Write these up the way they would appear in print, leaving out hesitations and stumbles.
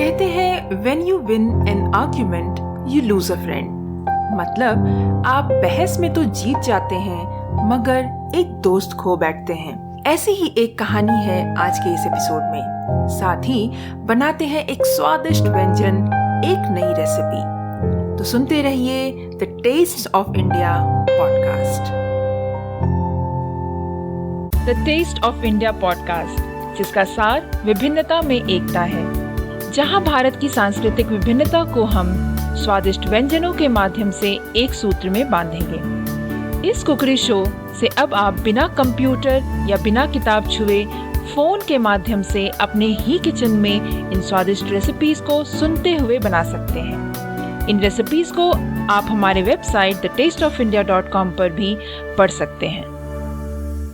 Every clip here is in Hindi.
कहते हैं when you win an argument, you lose a friend. मतलब आप बहस में तो जीत जाते हैं मगर एक दोस्त खो बैठते हैं। ऐसी ही एक कहानी है आज के इस एपिसोड में। साथ ही बनाते हैं एक स्वादिष्ट व्यंजन, एक नई रेसिपी। तो सुनते रहिए the taste of India podcast. The taste of India podcast, जिसका सार विभिन्नता में एकता है, जहां भारत की सांस्कृतिक विभिन्नता को हम स्वादिष्ट व्यंजनों के माध्यम से एक सूत्र में बांधेंगे। इस कुकरी शो से अब आप बिना कंप्यूटर या बिना किताब छुए फोन के माध्यम से अपने ही किचन में इन स्वादिष्ट रेसिपीज को सुनते हुए बना सकते हैं। इन रेसिपीज को आप हमारे वेबसाइट thetasteofindia.com पर भी पढ़ सकते हैं।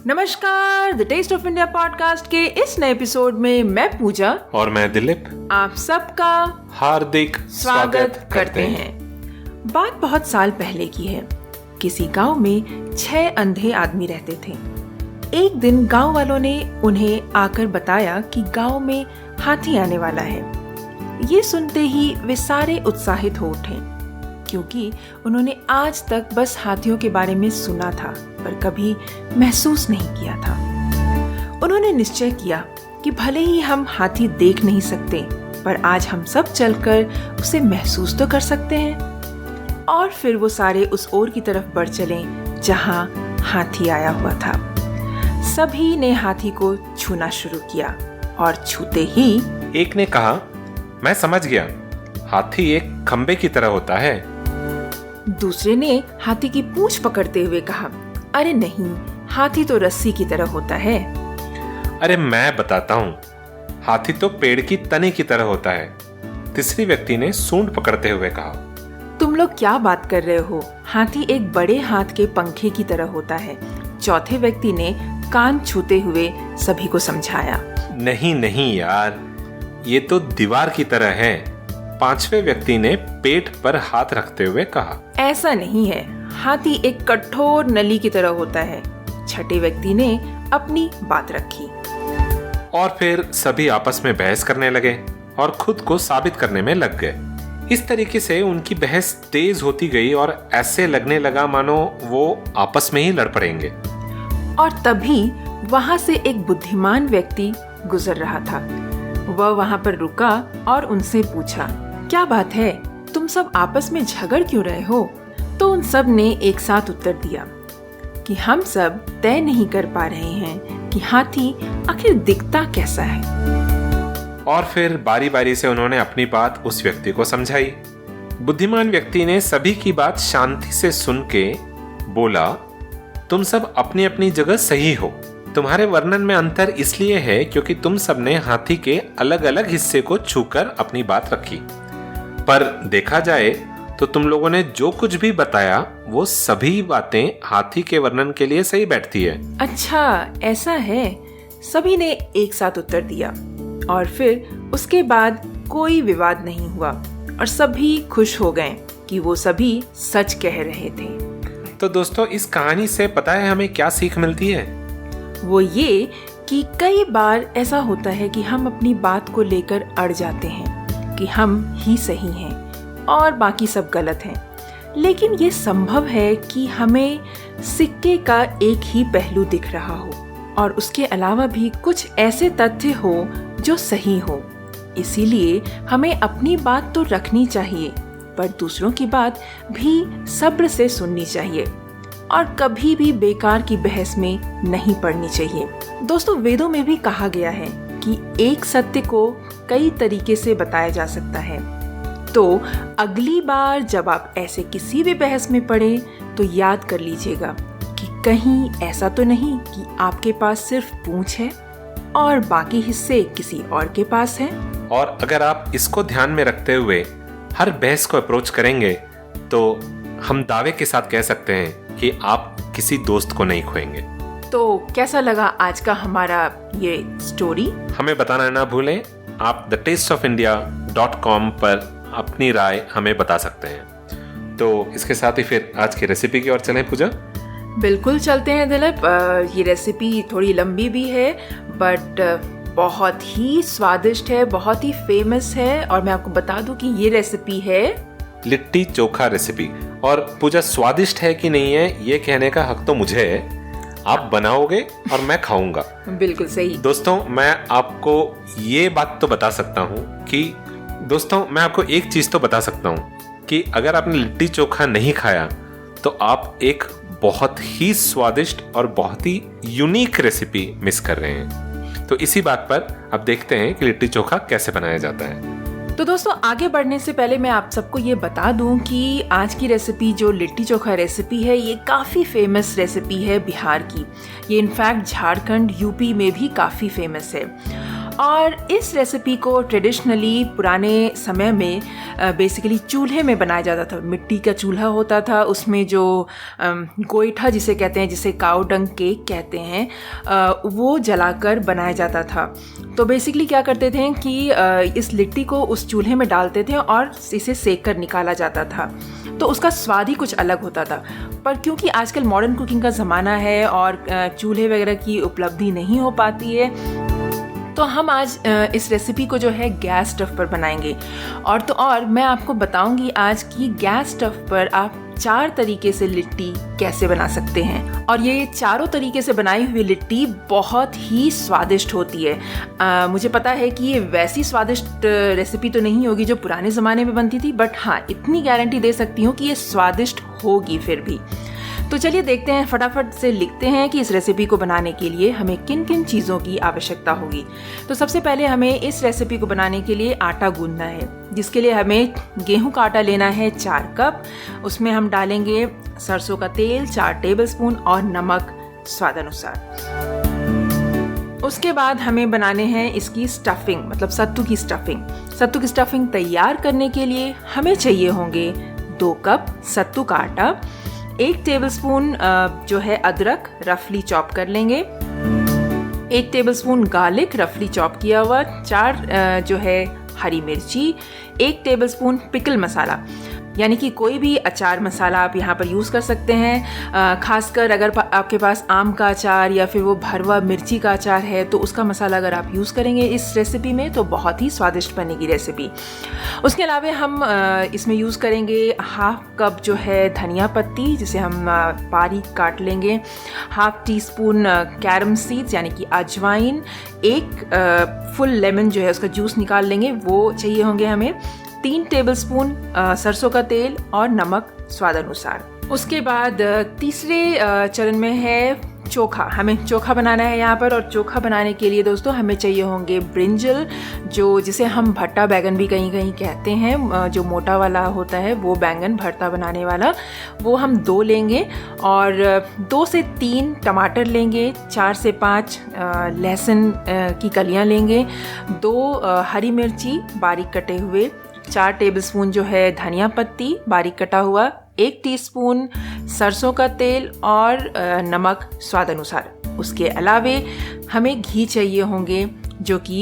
नमस्कार, the taste of India podcast के इस नए एपिसोड में मैं पूजा और मैं दिलीप आप सबका हार्दिक स्वागत करते हैं। बात बहुत साल पहले की है। किसी गांव में 6 अंधे आदमी रहते थे। एक दिन गांव वालों ने उन्हें आकर बताया कि गांव में हाथी आने वाला है। ये सुनते ही वे सारे उत्साहित हो उठे, क्योंकि उन्होंने आज तक बस हाथियों के बारे में सुना था पर कभी महसूस नहीं किया था। उन्होंने निश्चय किया कि भले ही हम हाथी देख नहीं सकते पर आज हम सब चलकर उसे महसूस तो कर सकते हैं। और फिर वो सारे उस ओर की तरफ बढ़ चले जहां हाथी आया हुआ था। सभी ने हाथी को छूना शुरू किया और छूते ही एक ने कहा, मैं समझ गया, हाथी एक खंबे की तरह होता है। दूसरे ने हाथी की पूंछ पकड़ते हुए कहा, अरे नहीं, हाथी तो रस्सी की तरह होता है। अरे मैं बताता हूँ, हाथी तो पेड़ की तने की तरह होता है। तीसरी व्यक्ति ने सूंड पकड़ते हुए कहा, तुम लोग क्या बात कर रहे हो, हाथी एक बड़े हाथ के पंखे की तरह होता है। चौथे व्यक्ति ने कान छूते हुए सभी को समझाया, नहीं नहीं यार, ये तो दीवार की तरह है। पांचवे व्यक्ति ने पेट पर हाथ रखते हुए कहा, ऐसा नहीं है, हाथी एक कठोर नली की तरह होता है। छठे व्यक्ति ने अपनी बात रखी और फिर सभी आपस में बहस करने लगे और खुद को साबित करने में लग गए। इस तरीके से उनकी बहस तेज होती गई और ऐसे लगने लगा मानो वो आपस में ही लड़ पड़ेंगे। और तभी वहां से एक बुद्धिमान व्यक्ति गुजर रहा था। वह वहां पर रुका और उनसे पूछा, क्या बात है, तुम सब आपस में झगड़ क्यों रहे हो? तो उन सब ने एक साथ उत्तर दिया कि हम सब तय नहीं कर पा रहे हैं कि हाथी आखिर दिखता कैसा है। और फिर बारी बारी से उन्होंने अपनी बात उस व्यक्ति को समझाई। बुद्धिमान व्यक्ति ने सभी की बात शांति से सुन के बोला, तुम सब अपनी अपनी जगह सही हो। तुम्हारे वर्णन में अंतर इसलिए है क्योंकि तुम सब ने हाथी के अलग अलग हिस्से को छूकर अपनी बात रखी, पर देखा जाए तो तुम लोगों ने जो कुछ भी बताया वो सभी बातें हाथी के वर्णन के लिए सही बैठती है। अच्छा, ऐसा है, सभी ने एक साथ उत्तर दिया और फिर उसके बाद कोई विवाद नहीं हुआ और सभी खुश हो गए कि वो सभी सच कह रहे थे। तो दोस्तों, इस कहानी से पता है हमें क्या सीख मिलती है? वो ये कि कई बार ऐसा होता है कि हम अपनी बात को लेकर अड़ जाते हैं कि हम ही सही हैं और बाकी सब गलत हैं। लेकिन ये संभव है कि हमें सिक्के का एक ही पहलू दिख रहा हो और उसके अलावा भी कुछ ऐसे तथ्य हो जो सही हो। इसीलिए हमें अपनी बात तो रखनी चाहिए पर दूसरों की बात भी सब्र से सुननी चाहिए और कभी भी बेकार की बहस में नहीं पड़नी चाहिए। दोस्तों, वेदों में भी कहा गया है कि एक सत्य को कई तरीके से बताया जा सकता है। तो अगली बार जब आप ऐसे किसी भी बहस में पड़े तो याद कर लीजिएगा कि कहीं ऐसा तो नहीं कि आपके पास सिर्फ पूंछ है और बाकी हिस्से किसी और के पास हैं। और अगर आप इसको ध्यान में रखते हुए हर बहस को अप्रोच करेंगे तो हम दावे के साथ कह सकते हैं कि आप किसी दोस्त को नहीं खोएंगे। तो कैसा लगा आज का हमारा ये स्टोरी? हमें बताना ना भूलें। आप thetasteofindia.com पर अपनी राय हमें बता सकते हैं। तो इसके साथ ही फिर आज की रेसिपी की ओर चलें पूजा। बिल्कुल चलते हैं दिलीप। ये रेसिपी थोड़ी लंबी भी है बट बहुत ही स्वादिष्ट है, बहुत ही फेमस है। और मैं आपको बता दूं कि ये रेसिपी है लिट्टी चोखा रेसिपी। और पूजा स्वादिष्ट है कि नहीं है ये कहने का हक तो मुझे है। आप बनाओगे और मैं खाऊंगा। बिल्कुल सही। दोस्तों मैं आपको ये बात तो बता सकता हूँ कि मैं आपको एक चीज तो बता सकता हूँ कि अगर आपने लिट्टी चोखा नहीं खाया तो आप एक बहुत ही स्वादिष्ट और बहुत ही यूनिक रेसिपी मिस कर रहे हैं। तो इसी बात पर अब देखते हैं कि लिट्टी चोखा कैसे बनाया जाता है। तो दोस्तों आगे बढ़ने से पहले मैं आप सबको ये बता दूं कि आज की रेसिपी जो लिट्टी चोखा रेसिपी है ये काफ़ी फेमस रेसिपी है बिहार की। ये इनफैक्ट झारखंड यूपी में भी काफ़ी फेमस है। और इस रेसिपी को ट्रेडिशनली पुराने समय में बेसिकली चूल्हे में बनाया जाता था। मिट्टी का चूल्हा होता था, उसमें जो गोईठा जिसे कहते हैं, जिसे काऊ डंग केक कहते हैं, वो जलाकर बनाया जाता था। तो बेसिकली क्या करते थे कि इस लिट्टी को उस चूल्हे में डालते थे और इसे सेक कर निकाला जाता था। तो उसका स्वाद ही कुछ अलग होता था। पर क्योंकि आजकल मॉडर्न कुकिंग का ज़माना है और चूल्हे वगैरह की उपलब्धि नहीं हो पाती है, तो हम आज इस रेसिपी को जो है गैस स्टव पर बनाएंगे। और मैं आपको बताऊंगी आज की गैस स्टव पर आप 4 तरीके से लिट्टी कैसे बना सकते हैं। और ये चारों तरीके से बनाई हुई लिट्टी बहुत ही स्वादिष्ट होती है। मुझे पता है कि ये वैसी स्वादिष्ट रेसिपी तो नहीं होगी जो पुराने ज़माने में बनती थी, बट हाँ इतनी गारंटी दे सकती हूँ कि ये स्वादिष्ट होगी फिर भी। तो चलिए देखते हैं, फटाफट से लिखते हैं कि इस रेसिपी को बनाने के लिए हमें किन किन चीज़ों की आवश्यकता होगी। तो सबसे पहले हमें इस रेसिपी को बनाने के लिए आटा गूंदना है, जिसके लिए हमें गेहूं का आटा लेना है 4 कप। उसमें हम डालेंगे सरसों का तेल 4 टेबलस्पून और नमक स्वाद अनुसार। उसके बाद हमें बनाने हैं इसकी स्टफिंग, मतलब सत्तू की स्टफिंग। सत्तू की स्टफिंग तैयार करने के लिए हमें चाहिए होंगे 2 कप सत्तू का आटा, 1 टेबलस्पून जो है अदरक रफली चॉप कर लेंगे, 1 टेबलस्पून गार्लिक रफली चॉप किया हुआ, 4 जो है हरी मिर्ची, 1 टेबलस्पून पिकल मसाला, यानी कि कोई भी अचार मसाला आप यहाँ पर यूज़ कर सकते हैं। खासकर अगर आपके पास आम का अचार या फिर वो भरवा मिर्ची का अचार है तो उसका मसाला अगर आप यूज़ करेंगे इस रेसिपी में तो बहुत ही स्वादिष्ट बनेगी रेसिपी। उसके अलावा हम इसमें यूज़ करेंगे 1/2 कप जो है धनिया पत्ती, जिसे हम बारीक काट लेंगे, 1/2 टीस्पून कैरम सीड्स यानी कि अजवाइन, 1 फुल लेमन जो है उसका जूस निकाल लेंगे, वो चाहिए होंगे हमें, 3 टेबलस्पून सरसों का तेल और नमक स्वाद अनुसार। उसके बाद तीसरे चरण में है चोखा। हमें चोखा बनाना है यहाँ पर, और चोखा बनाने के लिए दोस्तों हमें चाहिए होंगे ब्रिंजल, जिसे हम भट्टा बैंगन भी कहीं कहीं कहते हैं, जो मोटा वाला होता है वो बैंगन भरता बनाने वाला, वो हम 2 लेंगे, और 2 से 3 टमाटर लेंगे, 4 से 5 लहसुन की कलियाँ लेंगे, 2 हरी मिर्ची बारीक कटे हुए, 4 टेबलस्पून जो है धनिया पत्ती बारीक कटा हुआ, 1 टीस्पून सरसों का तेल और नमक स्वाद अनुसार। उसके अलावे हमें घी चाहिए होंगे जो कि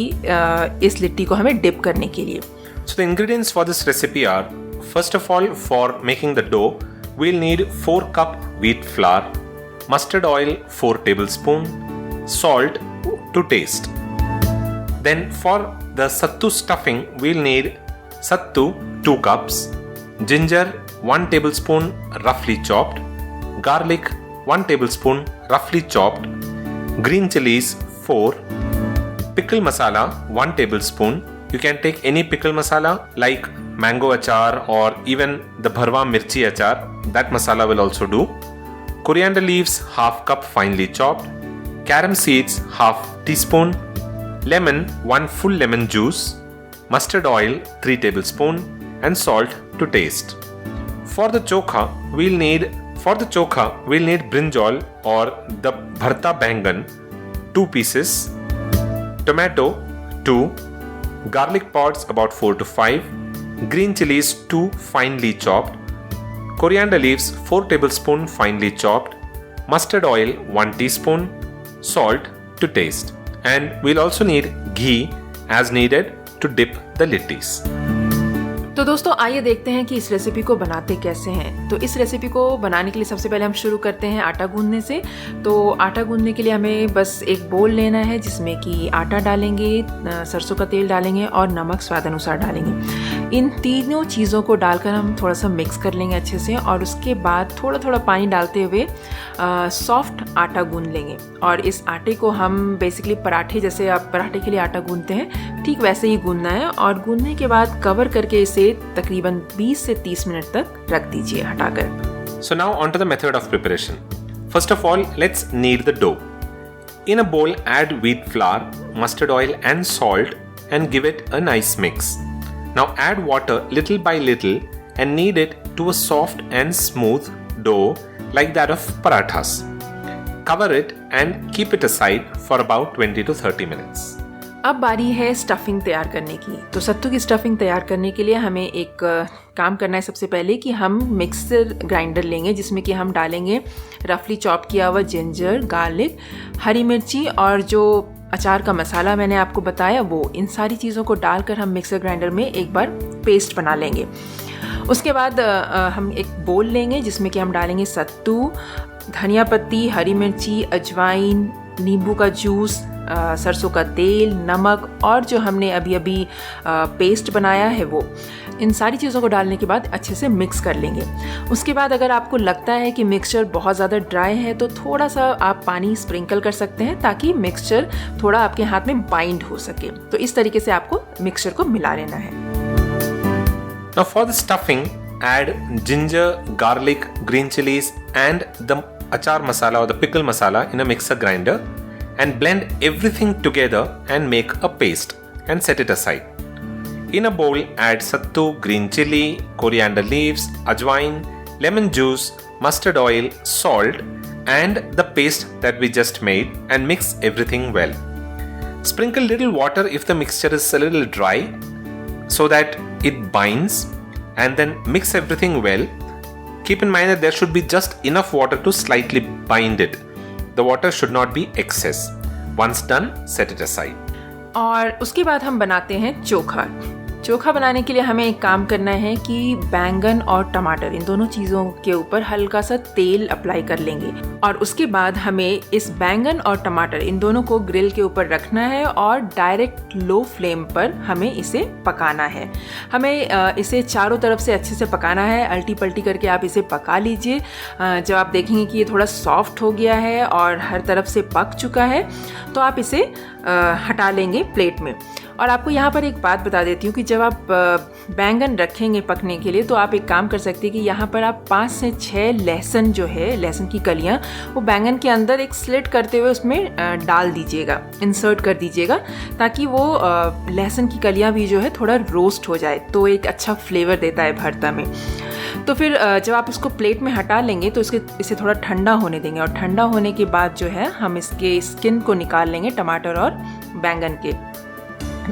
इस लिट्टी को हमें डिप करने के लिए। So the ingredients for this recipe are, first of all, for making the dough, we'll need 4 cup wheat flour, mustard oil 4 tablespoon, salt to taste. Then for the sattu stuffing, we'll need sattu 2 cups, ginger 1 tablespoon roughly chopped, garlic 1 tablespoon roughly chopped, green chilies 4, pickle masala 1 tablespoon. You can take any pickle masala like mango achar or even the bharwa mirchi achar. That masala will also do. Coriander leaves 1/2 cup finely chopped, carom seeds 1/2 teaspoon, lemon 1 full lemon juice, mustard oil 3 tablespoon and salt to taste. For the chokha we'll need brinjal or the bharta bangan 2 pieces, tomato 2, garlic pods about 4 to 5, green chilies 2 finely chopped, coriander leaves 4 tablespoon finely chopped, mustard oil 1 teaspoon, salt to taste, and we'll also need ghee as needed to dip the littis. तो दोस्तों आइए देखते हैं कि इस रेसिपी को बनाते कैसे हैं। तो इस रेसिपी को बनाने के लिए सबसे पहले हम शुरू करते हैं आटा गूंदने से। तो आटा गूंदने के लिए हमें बस एक बोल लेना है जिसमें कि आटा डालेंगे, सरसों का तेल डालेंगे और नमक स्वाद अनुसार डालेंगे। इन तीनों चीज़ों को डालकर हम थोड़ा सा मिक्स कर लेंगे अच्छे से और उसके बाद थोड़ा थोड़ा पानी डालते हुए सॉफ्ट आटा गूंद लेंगे। और इस आटे को हम बेसिकली पराठे, जैसे आप पराठे के लिए आटा गूंदते हैं ठीक वैसे ही गूंदना है। और गूंदने के बाद कवर करके इसे तकरीबन 20 से 30 मिनट तक रख दीजिए हटाकर। So now on to the method of preparation. First of all, let's knead the dough. In a bowl, add wheat flour, mustard oil and salt and give it a nice mix. Now add water little by little and knead it to a soft and smooth dough like that of parathas. Cover it and keep it aside for about 20 to 30 minutes. अब बारी है स्टफिंग तैयार करने की। तो सत्तू की स्टफिंग तैयार करने के लिए हमें एक काम करना है। सबसे पहले कि हम मिक्सर ग्राइंडर लेंगे जिसमें कि हम डालेंगे रफली चॉप किया हुआ जिंजर, गार्लिक, हरी मिर्ची और जो अचार का मसाला मैंने आपको बताया वो, इन सारी चीज़ों को डालकर हम मिक्सर ग्राइंडर में एक बार पेस्ट बना लेंगे। उसके बाद हम एक बोल लेंगे जिसमें कि हम डालेंगे सत्तू, धनिया पत्ती, हरी मिर्ची, अजवाइन, नींबू का जूस, सरसों का तेल, नमक और जो हमने अभी पेस्ट बनाया है वो, इन सारी चीज़ों को डालने के बाद अच्छे से मिक्स कर लेंगे। उसके बाद अगर आपको लगता है कि मिक्सचर बहुत ज़्यादा ड्राई है तो थोड़ा सा आप पानी स्प्रिंकल कर सकते हैं ताकि मिक्सचर थोड़ा आपके हाथ में बाइंड हो सके। तो इस तरीके से आपको मिक्सचर को मिला लेना है। Now for the stuffing, add ginger, garlic, green chilies and the achar masala or the pickle masala in a mixer grinder and blend everything together and make a paste and set it aside. In a bowl, add sattu, green chili, coriander leaves, ajwain, lemon juice, mustard oil, salt and the paste that we just made and mix everything well. Sprinkle little water if the mixture is a little dry so that it binds and then mix everything well. Keep in mind that there should be just enough water to slightly bind it. The water should not be excess. Once done, set it aside. और उसके बाद हम बनाते हैं चोखा। चोखा बनाने के लिए हमें एक काम करना है कि बैंगन और टमाटर, इन दोनों चीज़ों के ऊपर हल्का सा तेल अप्लाई कर लेंगे और उसके बाद हमें इस बैंगन और टमाटर इन दोनों को ग्रिल के ऊपर रखना है और डायरेक्ट लो फ्लेम पर हमें इसे पकाना है। हमें इसे चारों तरफ से अच्छे से पकाना है, अल्टी पल्टी करके आप इसे पका लीजिए। जब आप देखेंगे कि ये थोड़ा सॉफ्ट हो गया है और हर तरफ से पक चुका है तो आप इसे हटा लेंगे प्लेट में। और आपको यहाँ पर एक बात बता देती हूँ कि जब आप बैंगन रखेंगे पकने के लिए तो आप एक काम कर सकते हैं कि यहाँ पर आप 5 से 6 लहसुन जो है, लहसुन की कलियाँ, वो बैंगन के अंदर एक स्लिट करते हुए उसमें डाल दीजिएगा, इंसर्ट कर दीजिएगा ताकि वो लहसुन की कलियाँ भी जो है थोड़ा रोस्ट हो जाए, तो एक अच्छा फ्लेवर देता है भरता में। तो फिर जब आप उसको प्लेट में हटा लेंगे तो इसे थोड़ा ठंडा होने देंगे और ठंडा होने के बाद जो है हम इसके स्किन को निकाल लेंगे टमाटर और बैंगन के।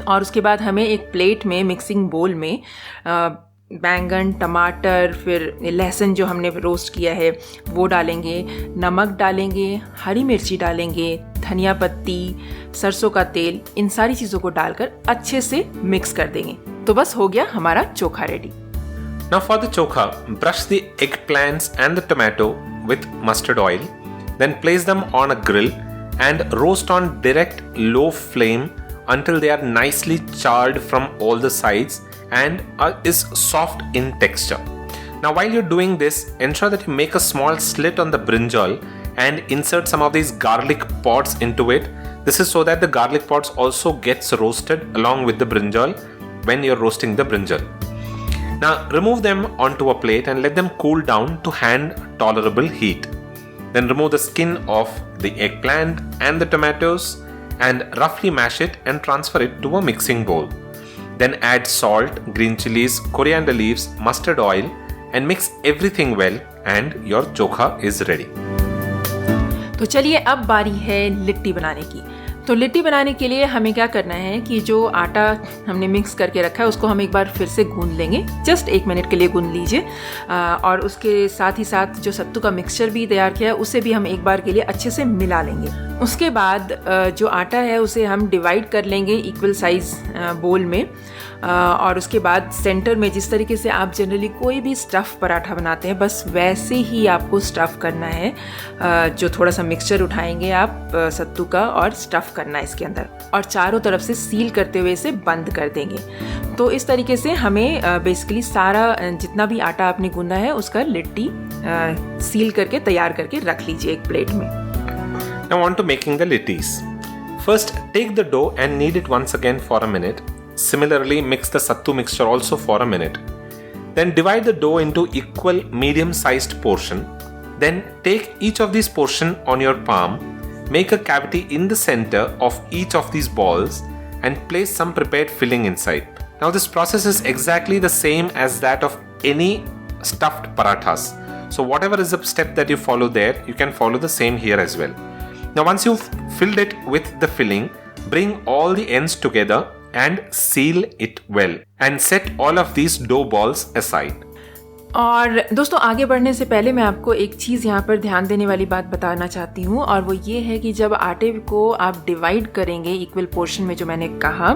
और उसके बाद हमें एक प्लेट में, मिक्सिंग बोल में बैंगन, टमाटर, फिर लहसुन जो हमने रोस्ट किया है वो डालेंगे, नमक डालेंगे, हरी मिर्ची डालेंगे, धनिया पत्ती, सरसों का तेल, इन सारी चीज़ों को डालकर अच्छे से मिक्स कर देंगे। तो बस हो गया हमारा चोखा ready. Now for the chokha, brush the eggplants and the tomato with mustard oil, then place them on a grill and roast on direct low flame until they are nicely charred from all the sides and is soft in texture. Now while you're doing this, ensure that you make a small slit on the brinjal and insert some of these garlic pods into it. This is so that the garlic pods also gets roasted along with the brinjal when you're roasting the brinjal. Now remove them onto a plate and let them cool down to hand tolerable heat. Then remove the skin of the eggplant and the tomatoes and roughly mash it and transfer it to a mixing bowl. Then add salt, green chilies, coriander leaves, mustard oil and mix everything well and your chokha is ready. तो चलिए अब बारी है लिट्टी बनाने की। तो लिट्टी बनाने के लिए हमें क्या करना है कि जो आटा हमने मिक्स करके रखा है उसको हम एक बार फिर से गूंद लेंगे। जस्ट 1 मिनट के लिए गूंद लीजिए और उसके साथ ही साथ जो सत्तू का मिक्सचर भी तैयार किया है उसे भी हम एक बार के लिए अच्छे से मिला लेंगे। उसके बाद जो आटा है उसे हम डिवाइड कर लेंगे इक्वल साइज बोल में और उसके बाद सेंटर में जिस तरीके से आप जनरली कोई भी स्टफ़ पराठा बनाते हैं बस वैसे ही आपको स्टफ़ करना है। जो थोड़ा सा मिक्सचर उठाएंगे आप सत्तू का और स्टफ़ करना है इसके अंदर और चारों तरफ से सील करते हुए इसे बंद कर देंगे। तो इस तरीके से हमें बेसिकली सारा जितना भी आटा आपने गूंदा है उसका लिट्टी सील करके तैयार करके रख लीजिए एक प्लेट में। Now on to making the littis. First, take the dough and knead it once again for a minute. Similarly, mix the sattu mixture also for a minute. Then divide the dough into equal medium-sized portion. Then take each of these portion on your palm, make a cavity in the center of each of these balls and place some prepared filling inside. Now this process is exactly the same as that of any stuffed parathas. So whatever is the step that you follow there, you can follow the same here as well. Now once you've filled it with the filling, bring all the ends together and seal it well and set all of these dough balls aside. और दोस्तों आगे बढ़ने से पहले मैं आपको एक चीज़ यहाँ पर ध्यान देने वाली बात बताना चाहती हूँ और वो ये है कि जब आटे को आप डिवाइड करेंगे इक्वल पोर्शन में जो मैंने कहा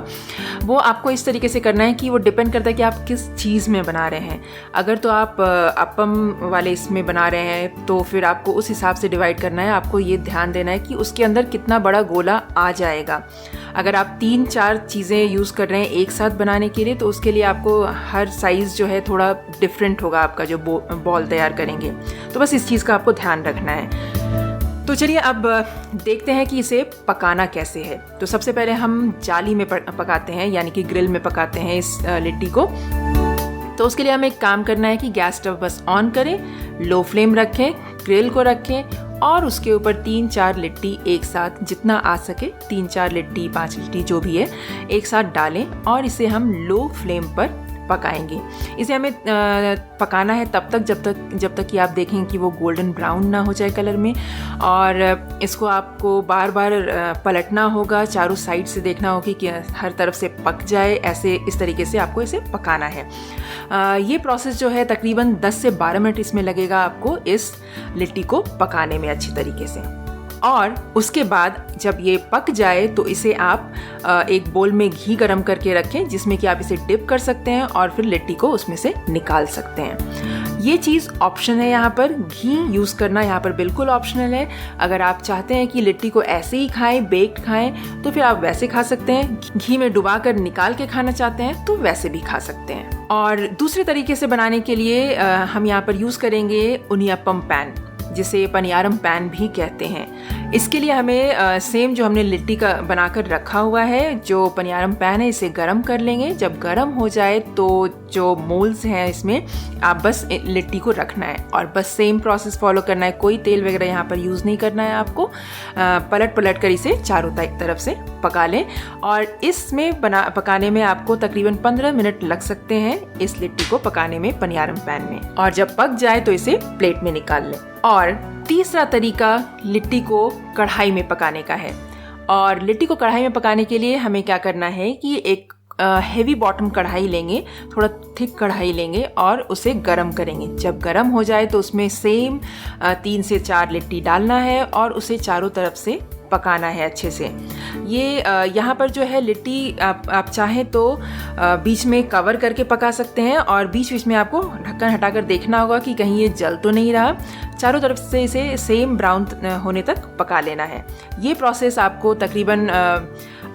वो आपको इस तरीके से करना है कि वो डिपेंड करता है कि आप किस चीज़ में बना रहे हैं। अगर तो आप अपम वाले इसमें बना रहे हैं तो फिर आपको उस हिसाब से डिवाइड करना है। आपको ये ध्यान देना है कि उसके अंदर कितना बड़ा गोला आ जाएगा। अगर आप 3-4 चीज़ें यूज़ कर रहे हैं एक साथ बनाने के लिए तो उसके लिए आपको हर साइज़ जो है थोड़ा डिफरेंट होगा आपका जो बॉल तैयार करेंगे। तो बस इस चीज़ का आपको ध्यान रखना है। तो चलिए अब देखते हैं कि इसे पकाना कैसे है। तो सबसे पहले हम जाली में पकाते हैं यानी कि ग्रिल में पकाते हैं इस लिट्टी को। तो उसके लिए हमें एक काम करना है कि गैस स्टव बस ऑन करें, लो फ्लेम रखें, ग्रिल को रखें और उसके ऊपर 3-4 लिट्टी एक साथ जितना आ सके 3-4 लिट्टी 5 लिट्टी जो भी है एक साथ डालें और इसे हम लो फ्लेम पर पकाएंगे। इसे हमें पकाना है तब तक जब तक कि आप देखें कि वो गोल्डन ब्राउन ना हो जाए कलर में और इसको आपको बार बार पलटना होगा, चारों साइड से देखना होगा कि हर तरफ से पक जाए। ऐसे इस तरीके से आपको इसे पकाना है। ये प्रोसेस जो है तकरीबन 10 से 12 मिनट इसमें लगेगा आपको इस लिट्टी को पकाने में अच्छी तरीके से। और उसके बाद जब ये पक जाए तो इसे आप एक बोल में घी गरम करके रखें जिसमें कि आप इसे डिप कर सकते हैं और फिर लिट्टी को उसमें से निकाल सकते हैं। ये चीज़ ऑप्शन है, यहाँ पर घी यूज़ करना यहाँ पर बिल्कुल ऑप्शनल है। अगर आप चाहते हैं कि लिट्टी को ऐसे ही खाएं, बेक्ड खाएं, तो फिर आप वैसे खा सकते हैं। घी में डुबा कर निकाल के खाना चाहते हैं तो वैसे भी खा सकते हैं। और दूसरे तरीके से बनाने के लिए हम यहाँ पर यूज़ करेंगे उनियप्पम पैन, जिसे पनियारम पैन भी कहते हैं। इसके लिए हमें सेम जो हमने लिट्टी का बनाकर रखा हुआ है जो पनियारम पैन है इसे गरम कर लेंगे। जब गरम हो जाए तो जो मोल्ड्स हैं इसमें आप बस लिट्टी को रखना है और बस सेम प्रोसेस फॉलो करना है। कोई तेल वगैरह यहाँ पर यूज़ नहीं करना है आपको। पलट कर इसे चारों तरफ से पका लें और इसमें पकाने में आपको तकरीबन 15 मिनट लग सकते हैं इस लिट्टी को पकाने में पनियारम पैन में। और जब पक जाए तो इसे प्लेट में निकाल लें। और तीसरा तरीका लिट्टी को कढ़ाई में पकाने का है। और लिट्टी को कढ़ाई में पकाने के लिए हमें क्या करना है कि एक हेवी बॉटम कढ़ाई लेंगे, थोड़ा थिक कढ़ाई लेंगे और उसे गरम करेंगे। जब गरम हो जाए तो उसमें सेम 3 से 4 लिट्टी डालना है और उसे चारों तरफ से पकाना है अच्छे से। ये यहाँ पर जो है लिट्टी आप चाहें तो बीच में कवर करके पका सकते हैं और बीच बीच में आपको ढक्कन हटाकर देखना होगा कि कहीं ये जल तो नहीं रहा। चारों तरफ से इसे सेम ब्राउन होने तक पका लेना है। ये प्रोसेस आपको तकरीबन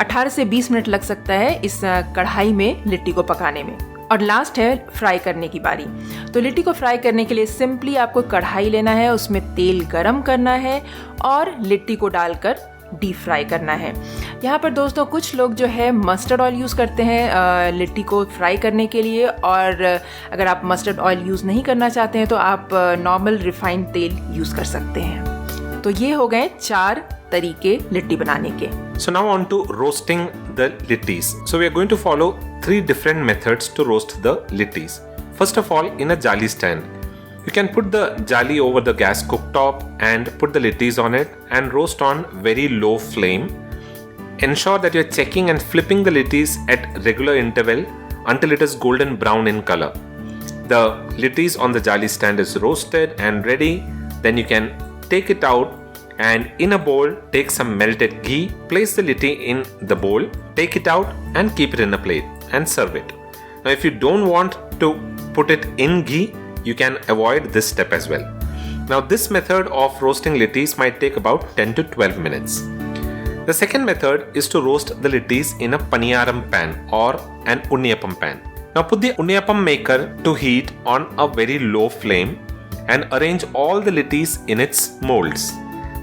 18 से 20 मिनट लग सकता है इस कढ़ाई में लिट्टी को पकाने में। और लास्ट है फ्राई करने की बारी। तो लिट्टी को फ्राई करने के लिए सिंपली आपको कढ़ाई लेना है, उसमें तेल गरम करना है और लिट्टी को डालकर डीप फ्राई करना है। यहाँ पर दोस्तों कुछ लोग जो है मस्टर्ड ऑयल यूज़ करते हैं लिट्टी को फ्राई करने के लिए, और अगर आप मस्टर्ड ऑयल यूज़ नहीं करना चाहते हैं तो आप नॉर्मल रिफाइंड तेल यूज़ कर सकते हैं। तो ये हो गए 4 तरीके लिट्टी बनाने के। So now on to roasting the littis. So we are going to follow 3 different methods to roast the littis. First of all, in a jali stand, you can put the jali over the gas cooktop and put the littis on it and roast on very low flame. ensure that you're checking and flipping the littis at regular interval until it is golden brown in color. The littis on the jali stand is roasted and ready. Then you can take it out and in a bowl take some melted ghee, place the litti in the bowl, take it out and keep it in a plate and serve it. Now if you don't want to put it in ghee, you can avoid this step as well. Now this method of roasting littis might take about 10 to 12 minutes. The second method is to roast the littis in a paniyaram pan or an unniyappam pan. Now put the unniyappam maker to heat on a very low flame and arrange all the littis in its molds.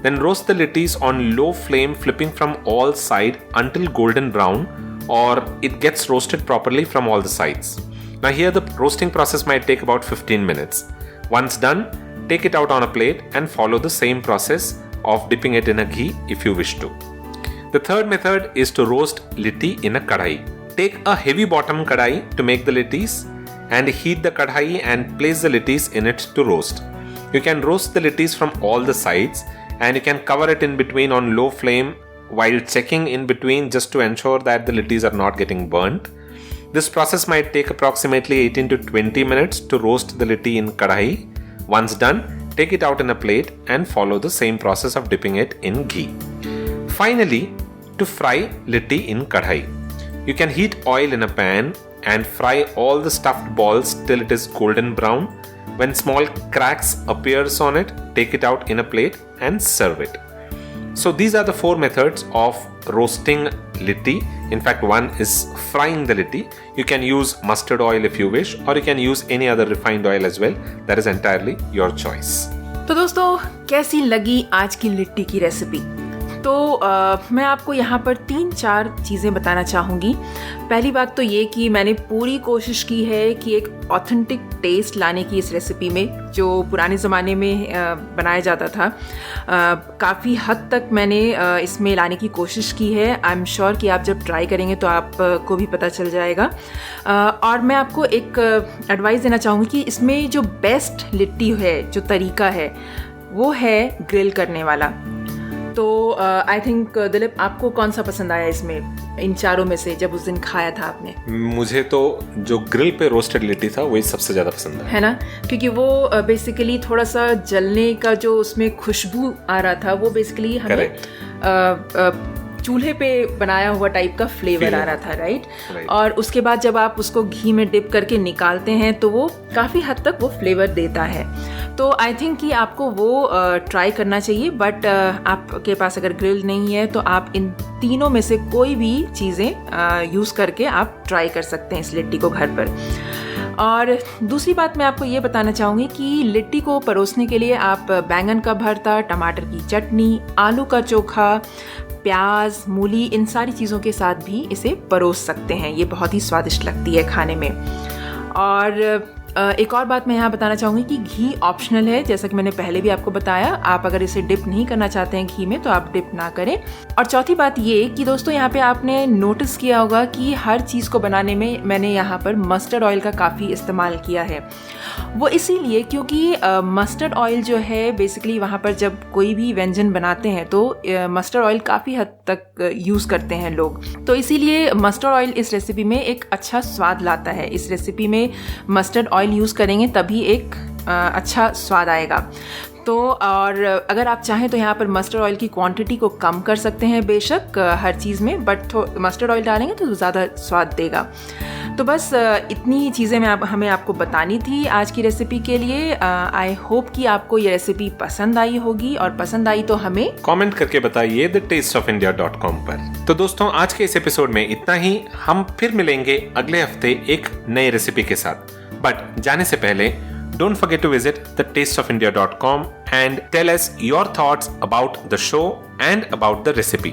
Then roast the littis on low flame, flipping from all sides until golden brown, or it gets roasted properly from all the sides. Now here the roasting process might take about 15 minutes. Once done, take it out on a plate and follow the same process of dipping it in a ghee if you wish to. The third method is to roast litti in a kadhai. Take a heavy bottom kadhai to make the littis and heat the kadhai and place the littis in it to roast. You can roast the littis from all the sides and you can cover it in between on low flame while checking in between just to ensure that the littis are not getting burnt. This process might take approximately 18 to 20 minutes to roast the litti in kadhai. Once done, take it out in a plate and follow the same process of dipping it in ghee. Finally, to fry litti in kadhai. You can heat oil in a pan and fry all the stuffed balls till it is golden brown. When small cracks appears on it, take it out in a plate and serve it. So these are the 4 methods of roasting litti. In fact, one is frying the litti. You can use mustard oil if you wish, or you can use any other refined oil as well. That is entirely your choice. तो दोस्तों, कैसी लगी आज की लिट्टी की रेसिपी? तो मैं आपको यहाँ पर 3-4 चीज़ें बताना चाहूँगी। पहली बात तो ये कि मैंने पूरी कोशिश की है कि एक ऑथेंटिक टेस्ट लाने की इस रेसिपी में, जो पुराने ज़माने में बनाया जाता था। काफ़ी हद तक मैंने इसमें लाने की कोशिश की है। आई एम श्योर कि आप जब ट्राई करेंगे तो आपको भी पता चल जाएगा। और मैं आपको एक एडवाइस देना चाहूँगी कि इसमें जो बेस्ट लिट्टी है, जो तरीका है, वो है ग्रिल करने वाला। तो आई थिंक दिलीप, आपको कौन सा पसंद आया इसमें, इन चारों में से, जब उस दिन खाया था आपने? मुझे तो जो ग्रिल पे रोस्टेड लिट्टी था वही सबसे ज़्यादा पसंद है ना, क्योंकि वो बेसिकली थोड़ा सा जलने का जो उसमें खुशबू आ रहा था, वो बेसिकली हमें चूल्हे पे बनाया हुआ टाइप का फ्लेवर आ रहा था, राइट? और उसके बाद जब आप उसको घी में डिप करके निकालते हैं तो वो काफ़ी हद तक वो फ्लेवर देता है। तो आई थिंक कि आपको वो ट्राई करना चाहिए। बट आपके पास अगर ग्रिल नहीं है तो आप इन तीनों में से कोई भी चीज़ें यूज़ करके आप ट्राई कर सकते हैं इस लिट्टी को घर पर। और दूसरी बात मैं आपको ये बताना चाहूँगी कि लिट्टी को परोसने के लिए आप बैंगन का भरता, टमाटर की चटनी, आलू का चोखा, प्याज, मूली, इन सारी चीज़ों के साथ भी इसे परोस सकते हैं। ये बहुत ही स्वादिष्ट लगती है खाने में। और एक और बात मैं यहाँ बताना चाहूँगी कि घी ऑप्शनल है, जैसा कि मैंने पहले भी आपको बताया। आप अगर इसे डिप नहीं करना चाहते हैं घी में तो आप डिप ना करें। और चौथी बात ये कि दोस्तों, यहाँ पे आपने नोटिस किया होगा कि हर चीज़ को बनाने में मैंने यहाँ पर मस्टर्ड ऑयल का काफ़ी इस्तेमाल किया है। वो इसीलिए क्योंकि मस्टर्ड ऑयल जो है बेसिकली वहाँ पर जब कोई भी व्यंजन बनाते हैं तो मस्टर्ड ऑयल काफ़ी हद तक यूज़ करते हैं लोग। तो इसीलिए मस्टर्ड ऑयल इस रेसिपी में एक अच्छा स्वाद लाता है। इस रेसिपी में मस्टर्ड ऑयल यूज़ करेंगे तभी एक अच्छा स्वाद आएगा। तो और अगर आप चाहें तो यहाँ पर मस्टर्ड ऑयल की क्वांटिटी को कम कर सकते हैं बेशक हर चीज़ में, बट मस्टर्ड ऑयल डालेंगे तो ज़्यादा स्वाद देगा। तो बस इतनी ही चीज़ें हमें आपको बतानी थी आज की रेसिपी के लिए। आई होप कि आपको ये रेसिपी पसंद आई होगी, और पसंद आई तो हमें कमेंट करके बताइए thetasteofindia.com पर। तो दोस्तों, आज के इस एपिसोड में इतना ही। हम फिर मिलेंगे अगले हफ्ते एक नई रेसिपी के साथ। बट जाने से पहले don't forget to visit thetasteofindia.com and tell us your thoughts about the show and about the recipe.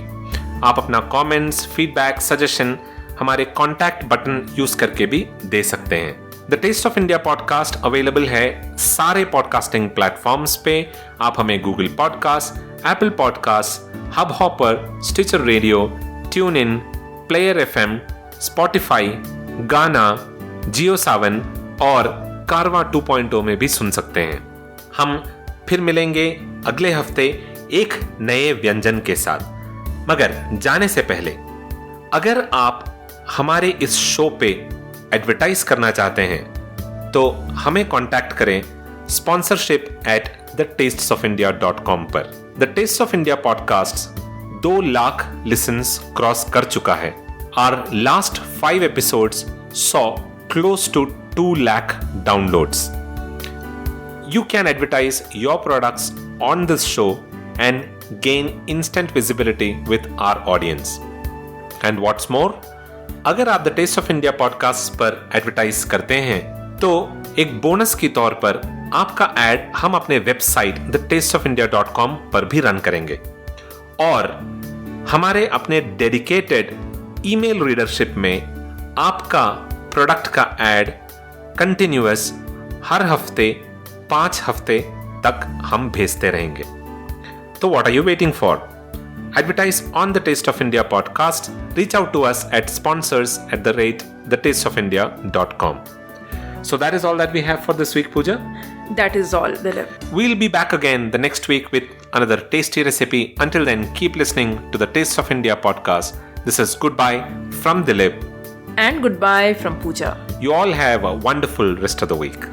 आप अपना comments, feedback, suggestion हमारे contact बटन यूज करके भी दे सकते हैं। The Taste of India podcast available है सारे पॉडकास्टिंग प्लेटफॉर्म्स पे। आप हमें Google Podcast, Apple Podcast, Hubhopper, Stitcher Radio, TuneIn, Player FM, Spotify, गाना, JioSaavn और कारवा 2.0 में भी सुन सकते हैं। हम फिर मिलेंगे अगले हफ्ते एक नए व्यंजन के साथ। मगर जाने से पहले अगर आप हमारे इस शो पे एडवर्टाइज करना चाहते हैं तो हमें कांटेक्ट करें sponsorship@thetastesofIndia.com पर। The taste of India podcast 2 lakh listens cross कर चुका है। Our last 5 episodes saw close to 2 lakh downloads. You can advertise your products on this show and gain instant visibility with our audience. And what's more, अगर आप the taste of India podcast पर एडवर्टाइज करते हैं तो एक बोनस की तौर पर आपका एड हम अपने वेबसाइट thetastefofIndia.com पर भी रन करेंगे और हमारे अपने डेडिकेटेड ईमेल रीडरशिप में आपका प्रोडक्ट का एड कंटिन्यूअस हर हफ्ते 5 हफ्ते तक हम भेजते रहेंगे। तो what are you waiting for? Advertise on the Taste of India podcast. Reach out to us at sponsors@thetastefofIndia.com. So that is all that we have for this week, Pooja. That is all, Dilip. We'll be back again the next week with another tasty recipe. Until then, keep listening to the Taste of India podcast. This is goodbye from Dilip. And goodbye from Pooja. You all have a wonderful rest of the week.